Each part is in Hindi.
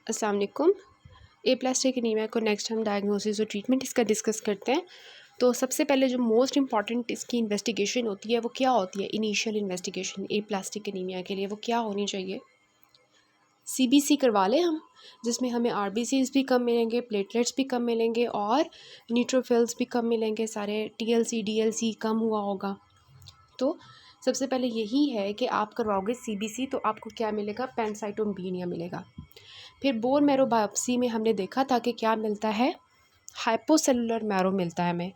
अस्सलाम वालेकुम। एप्लास्टिक एनीमिया को नेक्स्ट हम डायग्नोसिस और ट्रीटमेंट इसका डिस्कस करते हैं। तो सबसे पहले जो मोस्ट इंपॉर्टेंट इसकी इन्वेस्टिगेशन होती है वो क्या होती है? इनिशियल इन्वेस्टिगेशन एप्लास्टिक एनीमिया के लिए वो क्या होनी चाहिए? सीबीसी करवा लें हम, जिसमें हमें आरबीसीज भी कम मिलेंगे, प्लेटलेट्स भी कम मिलेंगे और न्यूट्रोफिल्स भी कम मिलेंगे, सारे टीएलसी डीएलसी कम हुआ होगा। तो सबसे पहले यही है कि आप करवाओगे सीबीसी तो आपको क्या मिलेगा? पैनसाइटोपिनिया मिलेगा। फिर बोन मैरो बायोप्सी में हमने देखा था कि क्या मिलता है? हाइपोसेलुलर मैरो मिलता है हमें,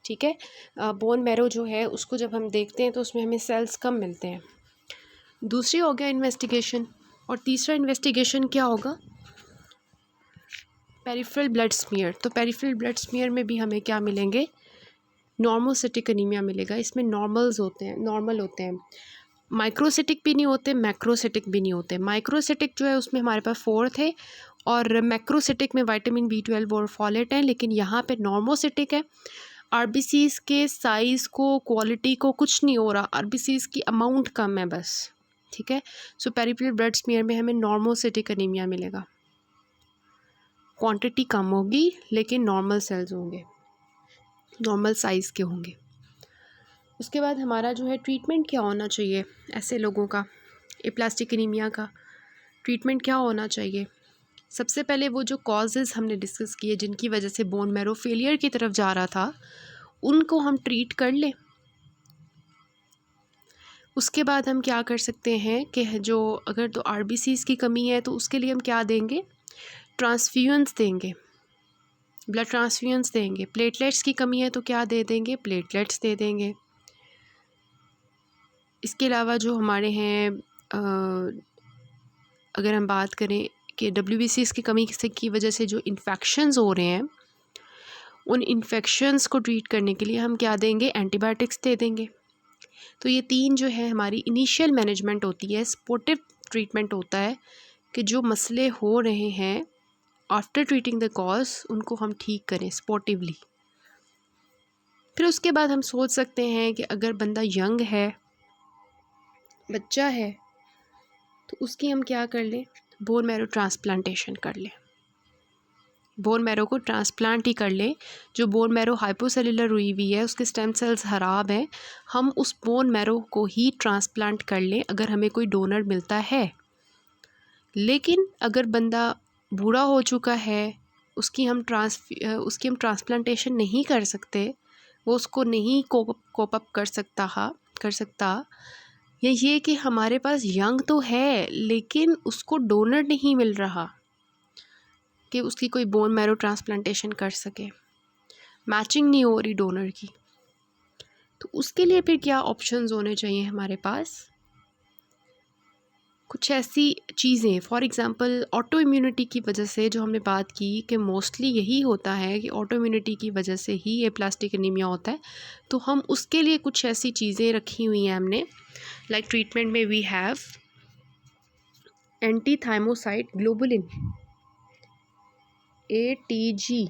ठीक है। बोन मैरो जो है उसको जब हम देखते हैं तो उसमें हमें सेल्स कम मिलते हैं। दूसरी हो गया इन्वेस्टिगेशन, और तीसरा इन्वेस्टिगेशन क्या होगा? Peripheral blood smear. तो पेरिफेरल ब्लड स्मीयर में भी हमें क्या मिलेंगे? नॉर्मोसिटिक एनीमिया मिलेगा। इसमें नॉर्मल होते हैं, माइक्रोसिटिक भी नहीं होते, मैक्रोसिटिक भी नहीं होते। माइक्रोसिटिक जो है उसमें हमारे पास 4 थे और मैक्रोसिटिक में विटामिन B12 और फॉलेट हैं, लेकिन यहाँ पे नॉर्मोसिटिक है। आरबीसीज के साइज़ को, क्वालिटी को कुछ नहीं हो रहा, आरबीसीज की अमाउंट कम है बस, ठीक है। सो पेरिफेरल ब्लड स्मीयर में हमें नॉर्मोसिटिक एनीमिया मिलेगा। क्वांटिटी कम होगी लेकिन नॉर्मल सेल्स होंगे, नॉर्मल साइज़ के होंगे। उसके बाद हमारा जो है ट्रीटमेंट क्या होना चाहिए ऐसे लोगों का? एप्लास्टिक एनीमिया का ट्रीटमेंट क्या होना चाहिए? सबसे पहले वो जो कॉजेज़ हमने डिस्कस किए जिनकी वजह से बोन मैरो फेलियर की तरफ जा रहा था, उनको हम ट्रीट कर लें। उसके बाद हम क्या कर सकते हैं कि जो अगर तो आरबीसीज़ की कमी है तो उसके लिए हम क्या देंगे? ट्रांसफ्यूजन्स देंगे, ब्लड ट्रांसफ्यूजन्स देंगे। प्लेटलेट्स की कमी है तो क्या दे देंगे? प्लेटलेट्स दे देंगे। इसके अलावा जो हमारे हैं अगर हम बात करें कि WBCs की कमी की वजह से जो इन्फेक्शंस हो रहे हैं, उन इन्फेक्शंस को ट्रीट करने के लिए हम क्या देंगे? एंटीबायोटिक्स दे देंगे। तो ये 3 जो है हमारी इनिशियल मैनेजमेंट होती है। सपोर्टिव ट्रीटमेंट होता है कि जो मसले हो रहे हैं आफ्टर ट्रीटिंग द कॉज उनको हम ठीक करें सपोर्टिवली। फिर उसके बाद हम सोच सकते हैं कि अगर बंदा यंग है, बच्चा है, तो उसकी हम क्या कर लें? बोन मैरो ट्रांसप्लांटेशन कर लें, बोन मैरो को ट्रांसप्लांट ही कर लें। जो बोन मैरो हाइपोसेलुलर हुई हुई है, उसके स्टेम सेल्स ख़राब हैं, हम उस बोन मैरो को ही ट्रांसप्लांट कर लें अगर हमें कोई डोनर मिलता है। लेकिन अगर बंदा बूढ़ा हो चुका है, उसकी हम ट्रांसप्लांटेशन नहीं कर सकते, वो उसको नहीं कोप अप कर सकता, या ये कि हमारे पास यंग तो है लेकिन उसको डोनर नहीं मिल रहा कि उसकी कोई बोन मैरो ट्रांसप्लांटेशन कर सके, मैचिंग नहीं हो रही डोनर की, तो उसके लिए फिर क्या ऑप्शंस होने चाहिए हमारे पास? कुछ ऐसी चीज़ें, फॉर एग्ज़ाम्पल ऑटो इम्यूनिटी की वजह से, जो हमने बात की कि मोस्टली यही होता है कि ऑटो इम्यूनिटी की वजह से ही ये एप्लास्टिक एनीमिया होता है, तो हम उसके लिए कुछ ऐसी चीज़ें रखी हुई हैं हमने। लाइक ट्रीटमेंट में we have anti thymocyte globulin ATG,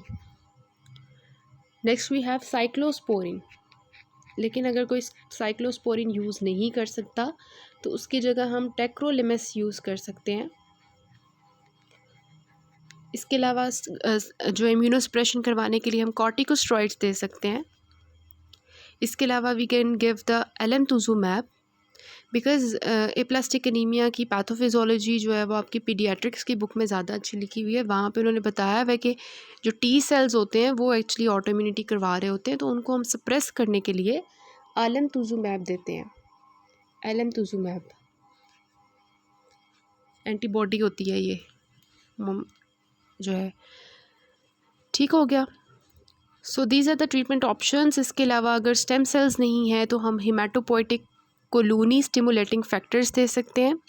next we have cyclosporine. लेकिन अगर कोई साइक्लोस्पोरिन यूज़ नहीं कर सकता तो उसकी जगह हम टेक्रोलिमस यूज़ कर सकते हैं। इसके अलावा जो इम्यूनोसप्रेशन करवाने के लिए हम कॉर्टिकोस्टेरॉइड्स दे सकते हैं। इसके अलावा we can give the alemtuzumab, because aplastic anaemia की पैथोफिजियोलॉजी जो है वो आपकी पीडियाट्रिक्स की बुक में ज़्यादा अच्छी लिखी हुई है। वहाँ पे उन्होंने बताया हुआ है कि जो T सेल्स होते हैं वो एक्चुअली ऑटो इम्यूनिटी करवा रहे होते हैं, तो उनको हम सप्रेस करने के लिए एलेंतुजुमैब देते हैं। एलेंतुजुमैब एंटीबॉडी होती है ये जो है, ठीक हो गया। So these are the treatment options. इसके अलावा अगर स्टेम सेल्स नहीं है तो हम हिमाटोपोइटिक कोलूनी स्टिमुलेटिंग फैक्टर्स दे सकते हैं।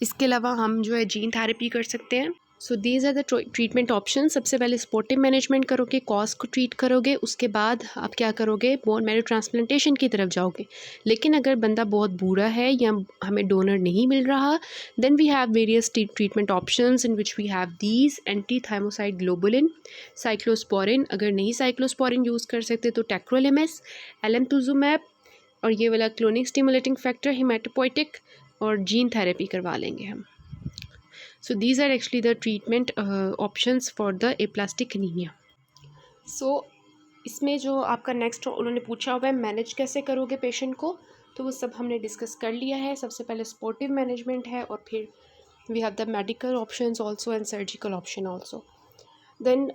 इसके अलावा हम जो है जीन थेरेपी कर सकते हैं। So these are the treatment option. सबसे पहले सपोर्टिव मैनेजमेंट करोगे, कॉज को ट्रीट करोगे, उसके बाद आप क्या करोगे? बोन मैरो ट्रांसप्लांटेशन की तरफ जाओगे। लेकिन अगर बंदा बहुत बूढ़ा है या हमें डोनर नहीं मिल रहा, then we have various treatment options in which we have these anti thymocyte globulin, cyclosporine. अगर नहीं साइक्लोस्पोरिन यूज़ कर सकते तो टेक्रोलिमस, एलेंतुजुमैब, और ये वाला क्लोनिक स्टिमुलेटिंग फैक्टर हिमेटोपोइटिक, और जीन थेरेपी करवा लेंगे हम। So these are actually the treatment options for the aplastic anemia. So इसमें जो आपका नेक्स्ट उन्होंने पूछा हुआ है मैनेज कैसे करोगे पेशेंट को, तो वो सब हमने डिस्कस कर लिया है. सबसे पहले सपोर्टिव मैनेजमेंट है और फिर we have the medical options also and surgical option also. Then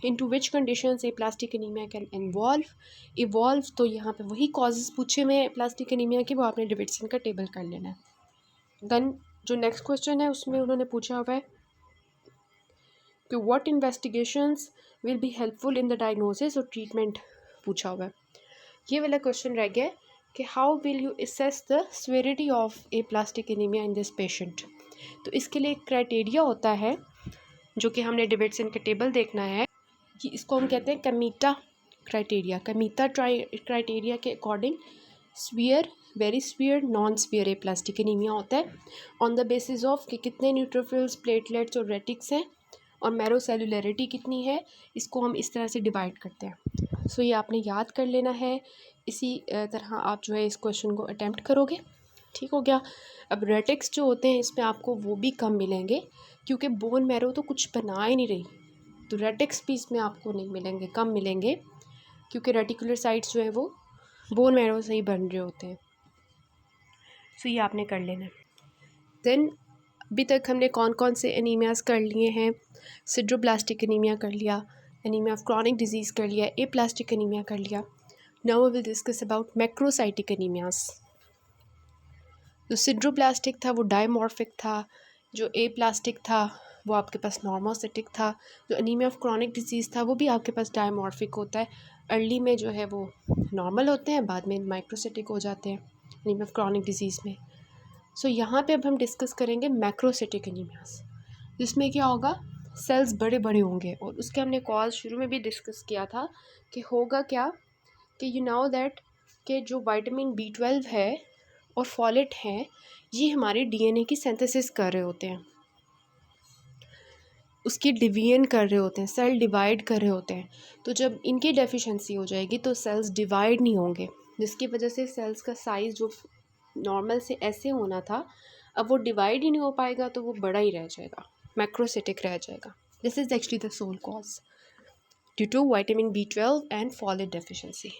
into which conditions aplastic anaemia can evolve. तो यहाँ पे वही कॉजेज़ पूछे हुए हैं एप्लास्टिक एनीमिया के, वो आपने डेविडसन का टेबल कर लेना है. देन जो नेक्स्ट क्वेश्चन है उसमें उन्होंने पूछा हुआ है कि what investigations will be helpful in the diagnosis और ट्रीटमेंट पूछा हुआ है. ये वाला क्वेश्चन रह गया कि how will you assess the severity of aplastic anaemia in this patient. तो इसके लिए एक क्राइटेरिया होता है जो कि हमने डेविडसन का टेबल देखना है कि इसको हम कहते हैं कमीटा क्राइटेरिया. कमीटा क्राइटेरिया के according severe, very severe, non severe aplastic anaemia होता है ऑन द बेसिस ऑफ कि कितने न्यूट्रोफिल्स, प्लेटलेट्स और रेटिक्स हैं और मैरो सेलुलरिटी कितनी है. इसको हम इस तरह से डिवाइड करते हैं. सो ये आपने याद कर लेना है. इसी तरह आप जो है इस क्वेश्चन को अटैम्प्ट करोगे. ठीक हो गया. अब रेटिक्स जो होते हैं इसमें आपको वो भी कम मिलेंगे क्योंकि बोन मैरो तो कुछ बना ही नहीं रही, तो रेटिक्स भी इसमें आपको नहीं मिलेंगे, कम मिलेंगे क्योंकि रेटिकुलर साइट्स जो है वो बोन मैरो से ही बन रहे होते हैं. सो ये आपने कर लेना है. देन अभी तक हमने कौन कौन से एनीमियाज कर लिए हैं. सिड्रोब्लास्टिक एनीमिया कर लिया, एनीमिया ऑफ क्रॉनिक डिजीज़ कर लिया, एप्लास्टिक एनीमिया कर लिया. Now we will discuss about macrocytic anaemias. जो सिड्रोब्लास्टिक था वो डायमॉर्फिक था, जो एप्लास्टिक था वो आपके पास नॉर्मोसिटिक था, जो एनीमिया ऑफ क्रॉनिक डिजीज़ था वो भी आपके पास डायमॉर्फिक होता है. अर्ली में जो है वो नॉर्मल होते हैं, बाद में माइक्रोसिटिक हो जाते हैं एनीमिया ऑफ क्रॉनिक डिजीज़ में. सो यहाँ पे अब हम डिस्कस करेंगे मैक्रोसिटिक एनीमियाज, जिसमें क्या होगा, सेल्स बड़े बड़े होंगे. और उसके हमने कॉज शुरू में भी डिस्कस किया था कि होगा क्या कि यू नो दैट कि जो विटामिन B12 है और फॉलेट हैं ये हमारे DNA की सिंथेसिस कर रहे होते हैं, उसकी डिवीजन कर रहे होते हैं, सेल डिवाइड कर रहे होते हैं. तो जब इनकी डेफिशिएंसी हो जाएगी तो सेल्स डिवाइड नहीं होंगे, जिसकी वजह से सेल्स का साइज़ जो नॉर्मल से ऐसे होना था अब वो डिवाइड ही नहीं हो पाएगा, तो वो बड़ा ही रह जाएगा, मैक्रोसिटिक रह जाएगा. This is actually the sole cause due to vitamin B12 and folate deficiency.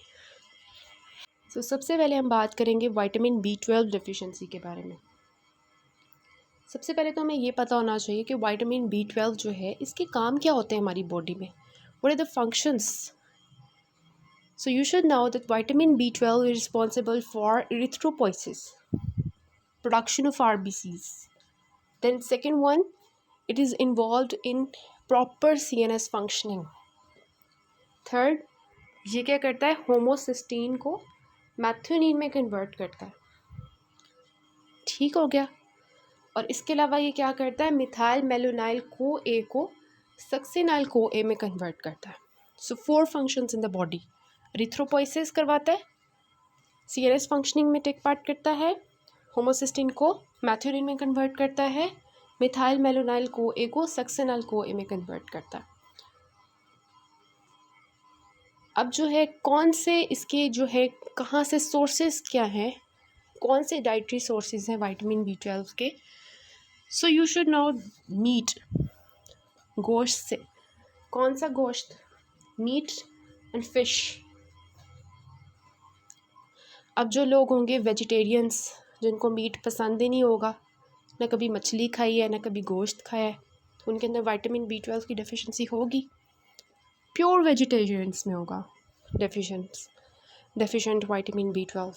तो सबसे पहले हम बात करेंगे विटामिन B12 डेफिशिएंसी के बारे में. सबसे पहले तो हमें ये पता होना चाहिए कि विटामिन B12 जो है इसके काम क्या होते हैं हमारी बॉडी में. What are the functions. So you should know that vitamin B12 is responsible for erythropoiesis, production of RBCs. Then second one, it is involved in proper CNS functioning. Third, ये क्या करता है, होमोसिस्टीन को मैथ्योनिन में कन्वर्ट करता है. ठीक हो गया. और इसके अलावा ये क्या करता है, मिथाइल मेलोनाइल को ए को सक्सिनाइल को ए में कन्वर्ट करता है. सो 4 functions in the body. Erythropoiesis करवाता है, CNS फंक्शनिंग में टेक पार्ट करता है, होमोसिस्टीन को मैथ्योनिन में कन्वर्ट करता है, मिथाइल मेलोनाइल को ए को सक्सिनाइल को ए में कन्वर्ट करता है. अब जो है कौन से इसके जो है कहाँ से सोर्सेज क्या हैं, कौन से डाइटरी सोर्सेज हैं विटामिन B12 के. So you should know meat, गोश्त से. कौन सा गोश्त, मीट एंड फिश. अब जो लोग होंगे वेजिटेरियंस, जिनको मीट पसंद ही नहीं होगा, ना कभी मछली खाई है ना कभी गोश्त खाया है, तो उनके अंदर विटामिन B12 की डेफिशिएंसी होगी. प्योर वेजिटेरियंस में होगा डेफिशिएंट विटामिन B12.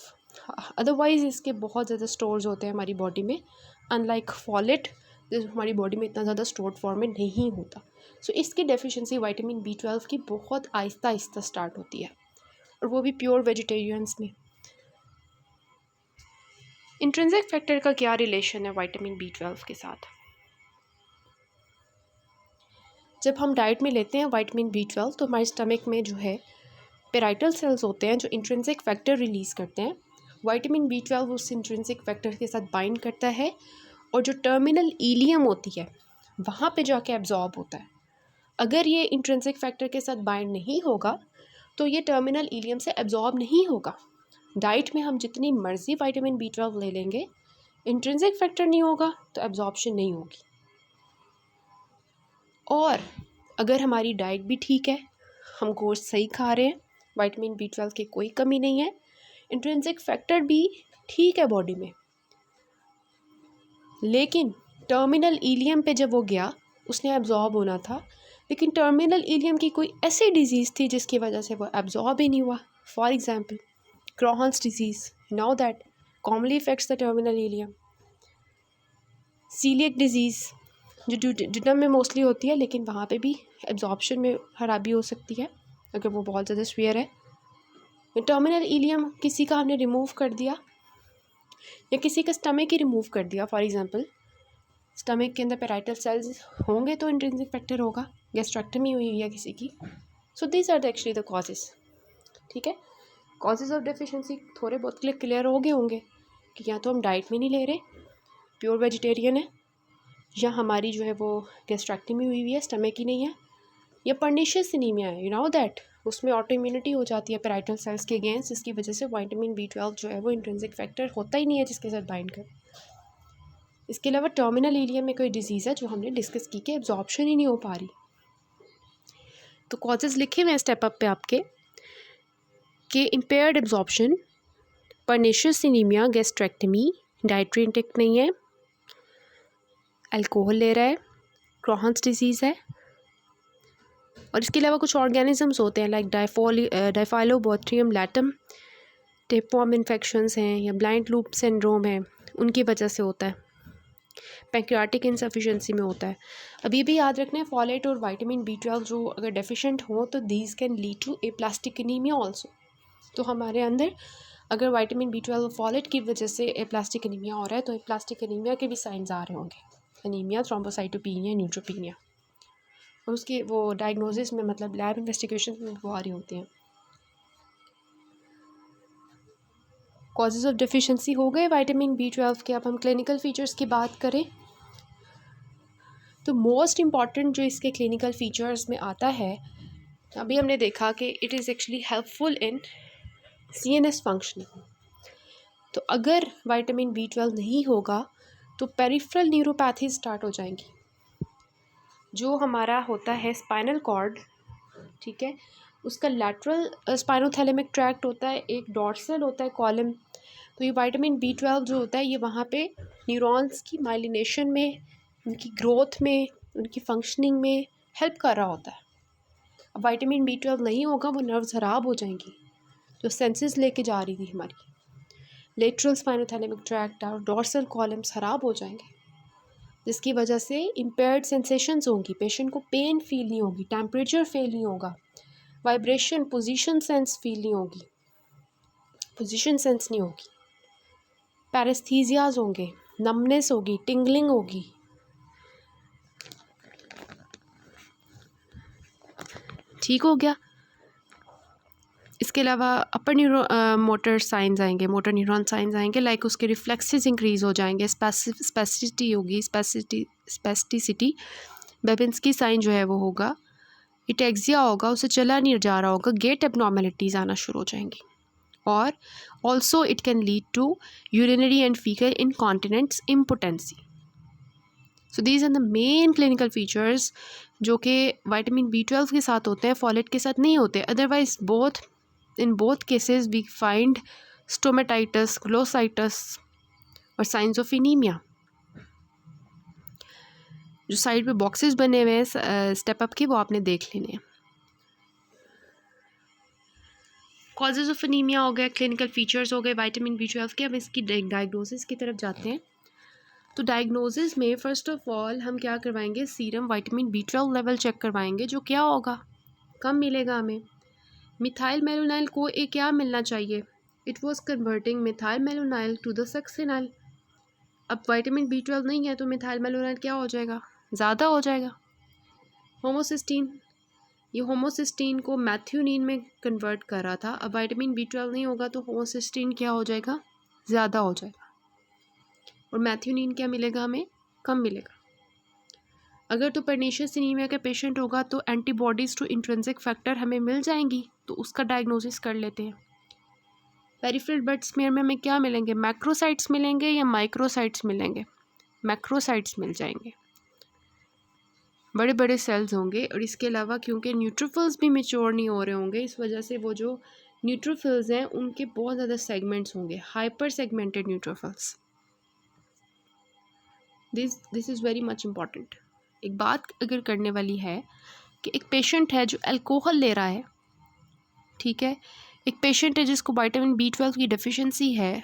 अदरवाइज़ इसके बहुत ज़्यादा स्टोर्स होते हैं हमारी बॉडी में, अनलाइक फॉलेट जो हमारी बॉडी में इतना ज़्यादा स्टोर्ड फॉर्म में नहीं होता. सो इसकी डेफिशिएंसी विटामिन B12 की बहुत आहिस्ता आहिस्ता स्टार्ट होती है, और वो भी प्योर वेजिटेरियंस में. इंट्रिंसिक फैक्टर का क्या रिलेशन है विटामिन B12 के साथ. जब हम डाइट में लेते हैं विटामिन B12 तो हमारे स्टमक में जो है पेराइटल सेल्स होते हैं जो इंट्रिंसिक फैक्टर रिलीज़ करते हैं. विटामिन B12 उस इंट्रिंसिक फैक्टर के साथ बाइंड करता है और जो टर्मिनल इलियम होती है वहाँ पे जाके एब्जॉर्ब होता है. अगर ये इंट्रिंसिक फैक्टर के साथ बाइंड नहीं होगा तो ये टर्मिनल इलियम से एब्जॉर्ब नहीं होगा. डाइट में हम जितनी मर्ज़ी विटामिन B12 ले लेंगे, इंट्रिंसिक फैक्टर नहीं होगा तो एब्जॉर्प्शन नहीं होगी. और अगर हमारी डाइट भी ठीक है, हम गोश्त सही खा रहे हैं, विटामिन B12 की कोई कमी नहीं है, इंट्रिंसिक फैक्टर भी ठीक है बॉडी में, लेकिन टर्मिनल इलियम पे जब वो गया उसने एब्जॉर्ब होना था, लेकिन टर्मिनल इलियम की कोई ऐसी डिजीज़ थी जिसकी वजह से वो एब्जॉर्ब ही नहीं हुआ। For example Crohn's disease, now that commonly affects the terminal ileum. Coeliac disease जो डिनम में मोस्टली होती है, लेकिन वहाँ पे भी एब्जॉर्प्शन में खराबी हो सकती है अगर वो बहुत ज़्यादा सीवियर है। टर्मिनल इलियम किसी का हमने रिमूव कर दिया या किसी का स्टमक ही रिमूव कर दिया, फॉर एग्जांपल स्टमक के अंदर पैराइटल सेल्स होंगे तो इंट्रिंसिक फैक्टर होगा, गैस्ट्रेक्टमी हुई है किसी की। So these are the actually the causes. ठीक है, कॉजेज़ ऑफ डेफिशिएंसी थोड़े बहुत क्लियर हो गए होंगे कि या तो हम डाइट में नहीं ले रहे, प्योर वेजिटेरियन है, या हमारी जो है वो गैस्ट्रेक्टमी हुई है, स्टमक ही नहीं है, या पर्निशियस एनीमिया है, यू नो दैट उसमें ऑटो इम्यूनिटी हो जाती है पैराइटल सेल्स के अगेंस्ट, जिसकी वजह से विटामिन B12 जो है वो इंट्रिंसिक फैक्टर होता ही नहीं है जिसके साथ बाइंड कर। इसके अलावा टर्मिनल इलियम में कोई डिजीज़ है जो हमने डिस्कस की कि एब्जॉर्प्शन ही नहीं हो पा रही। तो कॉजेज़ लिखे हुए हैं स्टेप अप पे आपके कि impaired absorption, pernicious anaemia, gastrectomy, dietary intake नहीं है, अल्कोहल ले रहा है, क्रॉहन्स डिजीज़ है, और इसके अलावा कुछ ऑर्गेनिजम्स होते हैं लाइक डाइफाइलोबोथ्रियम लैटम, टेपवॉर्म इन्फेक्शंस हैं या ब्लाइंड लूप सिंड्रोम है, उनकी वजह से होता है, पैंक्रियाटिक इनसफिशिएंसी में होता है। अब ये भी याद रखना है फॉलेट और विटामिन B12 जो अगर डेफिशिएंट हो तो these can lead to aplastic anaemia also. तो हमारे अंदर अगर विटामिन B12 और फॉलेट की वजह से एप्लास्टिक एनीमिया हो रहा है तो एप्लास्टिक एनीमिया के भी साइंस आ रहे होंगे, एनीमिया, थ्रोम्बोसाइटोपेनिया, न्यूट्रोपेनिया, और उसके वो डायग्नोसिस में मतलब लैब इन्वेस्टिगेशन में वो आ रही होती हैं। कॉजेज़ ऑफ डेफिशिएंसी हो गए विटामिन B12 के। अब हम क्लिनिकल फीचर्स की बात करें तो मोस्ट इम्पॉर्टेंट जो इसके क्लिनिकल फीचर्स में आता है, अभी हमने देखा कि it is actually helpful in CNS functioning. तो अगर विटामिन B12 नहीं होगा तो पेरिफेरल न्यूरोपैथी स्टार्ट हो जाएंगी। जो हमारा होता है स्पाइनल कॉर्ड, ठीक है, उसका लैटरल स्पाइनोथैलेमिक ट्रैक्ट होता है, एक डॉर्सल होता है कॉलम। तो ये विटामिन B12 जो होता है ये वहाँ पे न्यूरॉन्स की माइलिनेशन में, उनकी ग्रोथ में, उनकी फंक्शनिंग में हेल्प कर रहा होता है। अब विटामिन B12 नहीं होगा वो नर्व्स खराब हो जाएंगी जो सेंसेस लेके जा रही थी हमारी, लेटरल स्पाइनोथैलेमिक ट्रैक्ट और डॉर्सल कॉलम्स खराब हो जाएंगे, जिसकी वजह से इम्पेयर्ड सेंसेशंस होंगी, पेशेंट को पेन फील नहीं होगी, टेम्परेचर फील नहीं होगा, वाइब्रेशन पोजीशन सेंस फील नहीं होगी, पोजीशन सेंस नहीं होगी, पैरेस्थीजियाज होंगे, नमनेस होगी, टिंगलिंग होगी। ठीक हो गया। इसके अलावा अपर मोटर साइंस आएंगे, मोटर न्यूरॉन साइंस आएंगे, लाइक उसके रिफ्लेक्सेस इंक्रीज हो जाएंगे, स्पेसिसिटी होगी, स्पेसिसिटी, बेबिंस्की साइन जो है वो होगा, इटेक्सिया होगा, उसे चला नहीं जा रहा होगा, गेट एबनॉर्मेलिटीज़ आना शुरू हो जाएंगी, और also it can lead to urinary and faecal incontinence, impotency. So these are the main clinical features जो कि विटामिन B12 के साथ होते हैं, फॉलेट के साथ नहीं होते। Otherwise in both cases we find stomatitis, glossitis और साइंस ऑफ एनीमिया। जो साइड पे बॉक्सेस बने हुए हैं स्टेप अप के, वो आपने देख लेने हैं। कॉजेज ऑफ एनीमिया हो गया, क्लिनिकल फीचर्स हो गए विटामिन B12 के। अब इसकी डायग्नोसिस की तरफ जाते हैं। तो डायग्नोसिस में फ़र्स्ट ऑफ ऑल हम क्या करवाएंगे, serum vitamin B12 level check करवाएंगे, जो क्या होगा, कम मिलेगा हमें। मिथाइल मेलोनाइल को एक क्या मिलना चाहिए, it was converting methyl malonyl to the succinyl. अब विटामिन B12 नहीं है तो मिथाइल मेलोनाइल क्या हो जाएगा, ज़्यादा हो जाएगा। होमोसिस्टीन, ये होमोसिस्टीन को मैथ्यूनिन में कन्वर्ट कर रहा था, अब विटामिन B12 नहीं होगा तो होमोसिस्टीन क्या हो जाएगा, ज़्यादा हो जाएगा, और मैथ्यूनिन क्या मिलेगा हमें, कम मिलेगा। अगर तो पर्निशियस एनीमिया का पेशेंट होगा तो एंटीबॉडीज़ टू इंट्रिंसिक फैक्टर हमें मिल जाएंगी, तो उसका डायग्नोसिस कर लेते हैं। पेरिफेरल ब्लड स्मेयर में हमें क्या मिलेंगे, मैक्रोसाइट्स मिलेंगे या माइक्रोसाइट्स मिलेंगे, मैक्रोसाइट्स मिल जाएंगे। बड़े बड़े सेल्स होंगे। और इसके अलावा क्योंकि न्यूट्रोफिल्स भी मैच्योर नहीं हो रहे होंगे, इस वजह से वो जो न्यूट्रोफिल्स हैं उनके बहुत ज़्यादा सेगमेंट्स होंगे, hyper segmented neutrophils. This is very much important. एक बात अगर करने वाली है कि एक पेशेंट है जो अल्कोहल ले रहा है, ठीक है, एक पेशेंट है जिसको विटामिन B12 की डेफिशिएंसी है,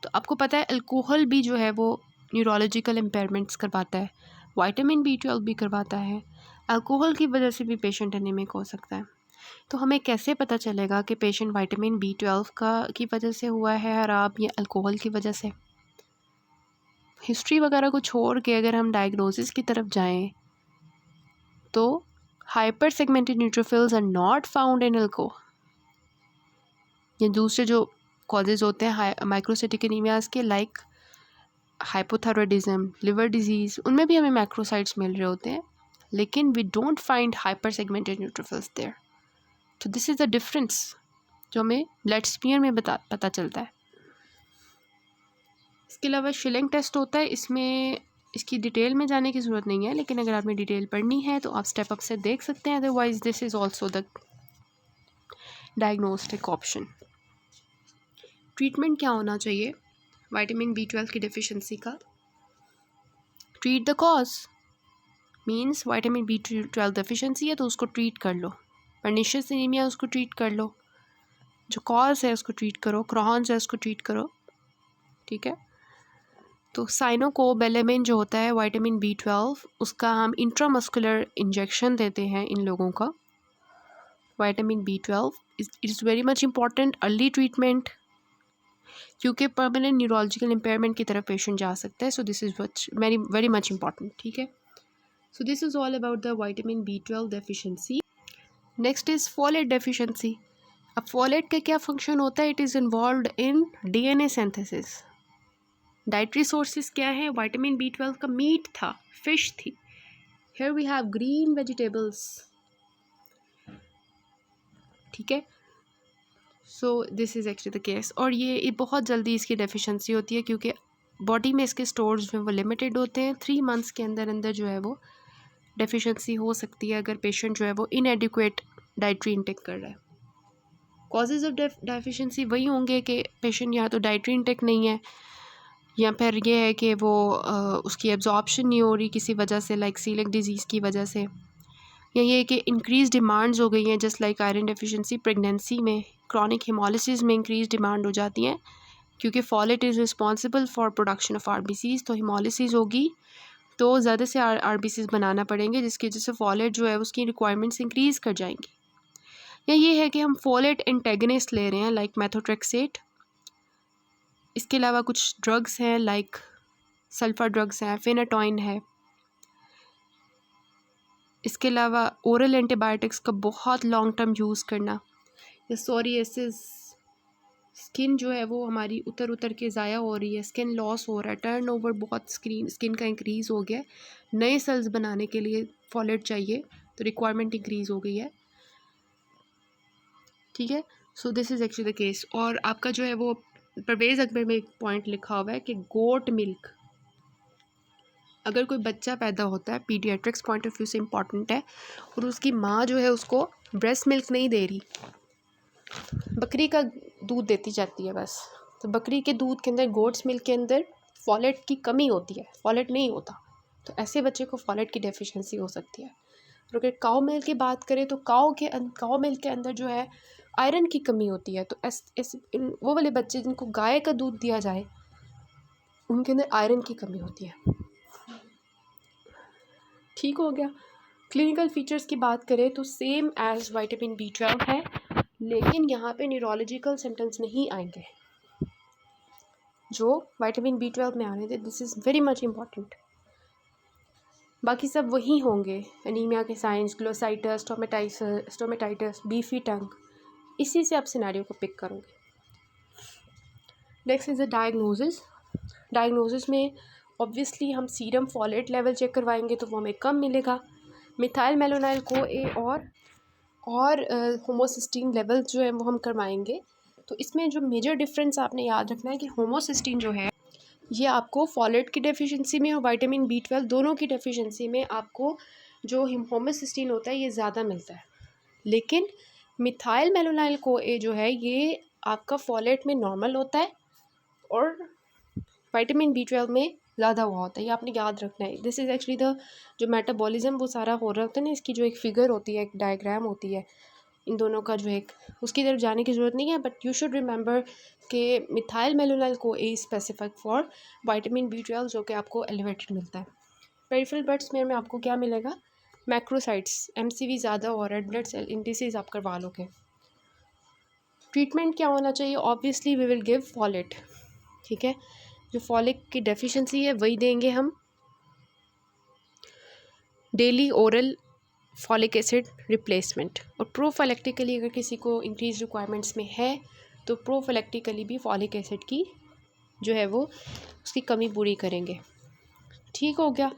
तो आपको पता है अल्कोहल भी जो है वो न्यूरोलॉजिकल इम्पेयरमेंट्स करवाता है, विटामिन B12 भी करवाता है। अल्कोहल की वजह से भी पेशेंट एनीमिक हो सकता है। तो हमें कैसे पता चलेगा कि पेशेंट विटामिन B12 की वजह से हुआ है ख़राब या अल्कोहल की वजह से? हिस्ट्री वगैरह को छोड़ के अगर हम डायग्नोसिस की तरफ जाएं तो hypersegmented neutrophils are not found in alcohol. या दूसरे जो कॉजेज़ होते हैं माइक्रोसाइटिक एनीमियाज के, लाइक हाइपोथायरॉयडिज्म, लिवर डिजीज़, उनमें भी हमें मैक्रोसाइट्स मिल रहे होते हैं, लेकिन we don't find hypersegmented neutrophils there. तो दिस इज़ द डिफरेंस जो हमें ब्लड स्मीयर में पता चलता है। इसके अलावा शिलिंग टेस्ट होता है, इसमें इसकी डिटेल में जाने की ज़रूरत नहीं है, लेकिन अगर आपने डिटेल पढ़नी है तो आप स्टेप अप से देख सकते हैं, otherwise this is also the diagnostic option. Treatment क्या होना चाहिए विटामिन B12 की डेफिशिएंसी का? Treat the cause, means vitamin B12 deficiency है तो उसको ट्रीट कर लो। पर्निशियस एनीमिया उसको ट्रीट कर लो, जो कॉज है उसको ट्रीट करो, क्रॉन्स है उसको ट्रीट करो, ठीक है। तो साइनोकोबैलेमिन जो होता है विटामिन B12, उसका हम इंट्रामस्कुलर इंजेक्शन देते हैं इन लोगों का। Vitamin B12 it is very much important early treatment, क्योंकि परमानेंट न्यूरोलॉजिकल इम्पेयरमेंट की तरफ पेशेंट जा सकता है। So this is very very much important, ठीक है। So this is all about the vitamin B12 deficiency. Next is folate deficiency. अब फोलेट का क्या फंक्शन होता है? It is involved in DNA synthesis. Dietary sources क्या है? विटामिन B12 का मीट था, फिश थी। Here we have green vegetables, ठीक है। So this is actually the case. और ये बहुत जल्दी इसकी डेफिशिएंसी होती है क्योंकि बॉडी में इसके स्टोर्स जो हैं वो लिमिटेड होते हैं। 3 मंथ्स के अंदर अंदर जो है वो डेफिशिएंसी हो सकती है अगर पेशेंट जो है वो इनएडिक्वेट डाइटरी इंटेक कर रहा है। कॉजेज़ ऑफ डेफिशिएंसी वही होंगे कि पेशेंट या तो डाइटरी इंटेक नहीं है, या फिर ये है कि वो उसकी एब्जॉर्प्शन नहीं हो रही किसी वजह से, लाइक सीलिक डिजीज़ की वजह से, या ये कि इंक्रीज़ डिमांड्स हो गई हैं, just like iron deficiency pregnancy में, क्रॉनिक हेमोलिसिस में इंक्रीज़ डिमांड हो जाती हैं, क्योंकि folate is responsible for production of RBCs। तो हेमोलिसिस होगी तो ज़्यादा से RBCs बनाना पड़ेंगे, जिसकी वजह से फॉलेट जो है उसकी रिक्वायरमेंट्स इंक्रीज़ कर जाएंगी। या ये है कि हम फॉलेट एंटेगनिस्ट ले रहे हैं, लाइक मेथोट्रेक्सेट। इसके अलावा कुछ ड्रग्स हैं, लाइक सल्फ़र ड्रग्स हैं, फेनाटॉइन है। इसके अलावा ओरल एंटीबायोटिक्स का बहुत लॉन्ग टर्म यूज़ करना, या सोरियासिस, स्किन जो है वो हमारी उतर के ज़ाया हो रही है, स्किन लॉस हो रहा है, टर्नओवर बहुत स्किन का इंक्रीज़ हो गया है, नए सेल्स बनाने के लिए फॉलेट चाहिए, तो रिक्वायरमेंट इंक्रीज़ हो गई है, ठीक है। So this is actually the case. और आपका जो है वो परवेज़ अकबर में एक पॉइंट लिखा हुआ है कि गोट मिल्क, अगर कोई बच्चा पैदा होता है, पीडियाट्रिक्स पॉइंट ऑफ व्यू से इम्पॉर्टेंट है, और उसकी माँ जो है उसको ब्रेस्ट मिल्क नहीं दे रही, बकरी का दूध देती जाती है बस, तो बकरी के दूध के अंदर, गोट्स मिल्क के अंदर फॉलेट की कमी होती है, फॉलेट नहीं होता, तो ऐसे बच्चे को फॉलेट की डेफिशिएंसी हो सकती है। और अगर काऊ मिल्क की बात करें तो काऊ मिल्क के अंदर जो है आयरन की कमी होती है, तो वो वाले बच्चे जिनको गाय का दूध दिया जाए उनके अंदर आयरन की कमी होती है, ठीक हो गया। क्लिनिकल फीचर्स की बात करें तो सेम एज विटामिन B12 है, लेकिन यहाँ पे न्यूरोलॉजिकल सिम्टम्स नहीं आएंगे जो विटामिन B12 में आने थे। This is very much important. बाकी सब वही होंगे, एनीमिया के साइंस, ग्लोसाइटस, स्टोमेटाइटिस, बीफी टंग, इसी से आप सिनेरियो को पिक करोगे। Next is the diagnosis. Diagnosis में ऑब्वियसली हम सीरम फॉलेट लेवल चेक करवाएंगे तो वो हमें कम मिलेगा। मिथाइल मेलोनाइल CoA और होमोसिस्टीन लेवल जो है वो हम करवाएंगे। तो इसमें जो मेजर डिफरेंस आपने याद रखना है कि होमोसिस्टीन जो है ये आपको फॉलेट की डेफिशिएंसी में और विटामिन B12 दोनों की डेफिशिएंसी में आपको जो होमोसिस्टीन होता है ये ज़्यादा मिलता है, लेकिन मिथाइल मेलोनाइल CoA जो है ये आपका फॉलेट में नॉर्मल होता है और विटामिन B12 में ज़्यादा हुआ होता है। ये आपने याद रखना है। दिस इज़ एक्चुअली द जो मेटाबॉलिज्म वो सारा हो रहा होता है ना, इसकी जो एक फिगर होती है, एक डायग्राम होती है इन दोनों का, जो एक उसकी तरफ जाने की ज़रूरत नहीं है, बट यू शुड रिमेंबर कि methyl malonyl CoA specific for vitamin B12 जो कि आपको एलिवेटेड मिलता है। पेरिफेरल ब्लड स्मेयर में आपको क्या मिलेगा? मैक्रोसाइट्स, MCV ज़्यादा और रेड ब्लड सेल इंडिसेस आप करवा लोगे। ट्रीटमेंट क्या होना चाहिए? Obviously we will give folate, ठीक है। जो फॉलिक की डेफिशिएंसी है वही देंगे हम। Daily oral folic acid replacement, और प्रोफाइलेक्टिकली अगर किसी को इंक्रीज रिक्वायरमेंट्स में है तो प्रोफाइलेक्टिकली भी फॉलिक एसिड की जो है वो उसकी कमी पूरी करेंगे। ठीक हो गया।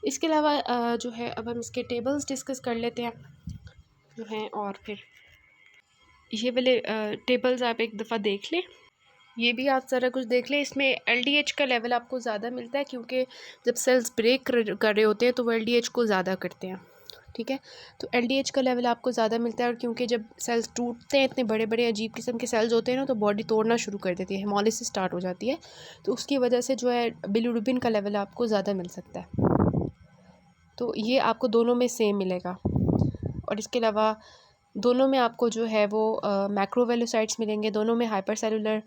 इसके अलावा जो है अब हम इसके टेबल्स डिस्कस कर लेते हैं जो हैं, और फिर ये वाले टेबल्स आप एक दफ़ा देख लें, ये भी आप सारा कुछ देख लें। इसमें LDH का लेवल आपको ज़्यादा मिलता है क्योंकि जब सेल्स ब्रेक कर रहे होते हैं तो वो LDH को ज़्यादा करते हैं, ठीक है। तो LDH का लेवल आपको ज़्यादा मिलता है, और क्योंकि जब सेल्स टूटते हैं, इतने बड़े बड़े अजीब किस्म के सेल्स होते हैं ना, तो बॉडी तोड़ना शुरू कर देती है, हेमोलिसिस स्टार्ट हो जाती है, तो उसकी वजह से जो है बिलिरुबिन का लेवल आपको ज़्यादा मिल सकता है। तो ये आपको दोनों में सेम मिलेगा। और इसके अलावा दोनों में आपको जो है वो मैक्रोवेलोसाइट्स मिलेंगे, दोनों में हाइपर सेलुलर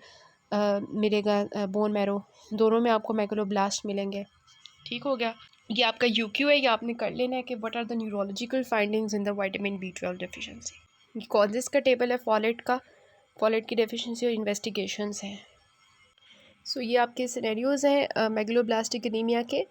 मिलेगा बोन मैरो, दोनों में आपको मैकुलोब्लास्ट मिलेंगे। ठीक हो गया। ये आपका UQ है, ये आपने कर लेना है कि what are the neurological findings in the vitamin B12 deficiency. ये कॉजेज़ का टेबल है फॉलेट का, फॉलेट की डेफिशिएंसी और इन्वेस्टिगेशंस हैं। सो ये आपके सिनेरियोज़ हैं मेगलोब्लास्टिक एनीमिया के।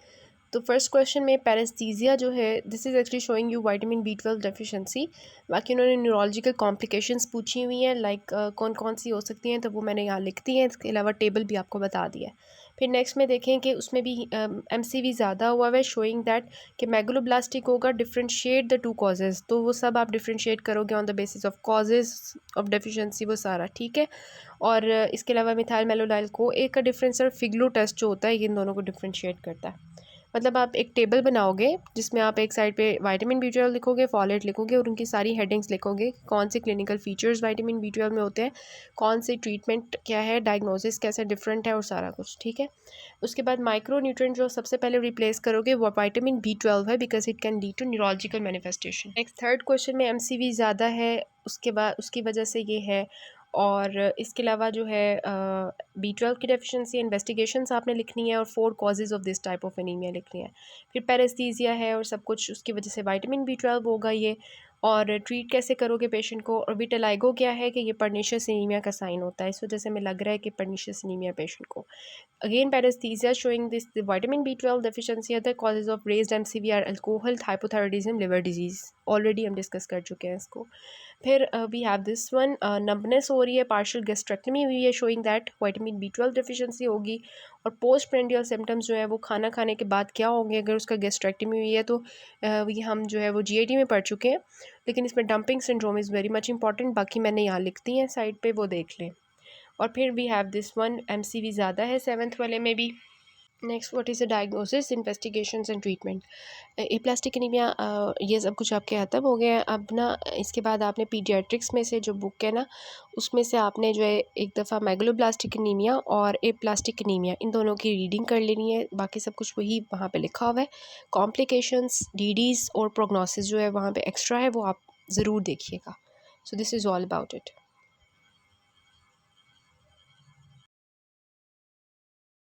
तो फर्स्ट क्वेश्चन में पैरेस्थीसिया जो है, this is actually showing you vitamin B12 deficiency. बाकी उन्होंने न्यूरोलॉजिकल कॉम्प्लिकेशंस पूछी हुई हैं, लाइक कौन कौन सी हो सकती हैं, तो वो मैंने यहाँ लिख दी हैं। इसके अलावा टेबल भी आपको बता दिया है। फिर नेक्स्ट में देखें कि उसमें भी MCV ज़्यादा हुआ है, शोइंग दैट कि मेगलोब्लास्टिक होगा, डिफ्रेंशिएट द टू कॉजेज़, तो वो सब आप डिफ्रेंशिएट करोगे on the basis of causes of deficiency, वो सारा ठीक है। और इसके अलावा मिथाइल मेलोनाइल CoA का डिफरेंस और फिग्लो टेस्ट जो होता है ये इन दोनों को डिफ्रेंशिएट करता है। मतलब आप एक टेबल बनाओगे जिसमें आप एक साइड पे विटामिन B12 लिखोगे, फॉलेट लिखोगे और उनकी सारी हेडिंग्स लिखोगे, कौन से क्लिनिकल फीचर्स विटामिन B12 में होते हैं, कौन से ट्रीटमेंट क्या है, डायग्नोसिस कैसे डिफरेंट है और सारा कुछ ठीक है। उसके बाद माइक्रो न्यूट्रिएंट जो सबसे पहले रिप्लेस करोगे वो विटामिन B12 है, because it can lead to neurological manifestation. Next third question में MCV ज़्यादा है, उसके बाद उसकी वजह से ये है। और इसके अलावा जो है B12 की डेफिशिएंसी इन्वेस्टिगेशंस आपने लिखनी है और 4 causes of this type of anaemia लिखनी है। फिर पैरेस्थीसिया है और सब कुछ उसकी वजह से विटामिन B12 होगा ये। और ट्रीट कैसे करोगे पेशेंट को, और विटेलाइगो क्या है कि ये पर्नीशियस एनीमिया का साइन होता है, इस वजह से हमें लग रहा है कि पर्नीशियस एनीमिया पेशेंट को। Again, paresthesia showing this the vitamin B12 deficiency. Other causes of raised MCV are alcohol, hypothyroidism, liver disease. Already हम डिस्कस कर चुके हैं इसको। फिर we have this one, numbness हो रही है, पार्शियल गैस्ट्रेक्टमी हुई है, showing that vitamin B12 deficiency होगी। और पोस्ट प्रेंडियल सिम्टम्स जो है वो खाना खाने के बाद क्या होंगे अगर उसका गैस्ट्रेक्टमी हुई है, तो ये हम जो है वो GIT में पढ़ चुके हैं, लेकिन इसमें dumping syndrome is very much important. बाकी मैंने यहाँ लिख दी हैं साइड पे, वो देख लें। और फिर we have this one, MCV ज़्यादा है 7th वाले में भी। Next, what is the diagnosis, investigations and treatment. Aplastic anaemia, ये सब कुछ आपके ख़त्म हो गया है। अब ना इसके बाद आपने पीडियाट्रिक्स में से जो बुक है ना, उसमें से आपने जो है एक दफ़ा मेगलोब्लास्टिक एनीमिया और एप्लास्टिक एनीमिया इन दोनों की रीडिंग कर लेनी है। बाकी सब कुछ वही वहाँ पे लिखा हुआ है। कॉम्प्लिकेशंस, DDs और प्रोग्नोसिस जो है वहाँ पे एक्स्ट्रा है, वो आप ज़रूर देखिएगा। So this is all about it.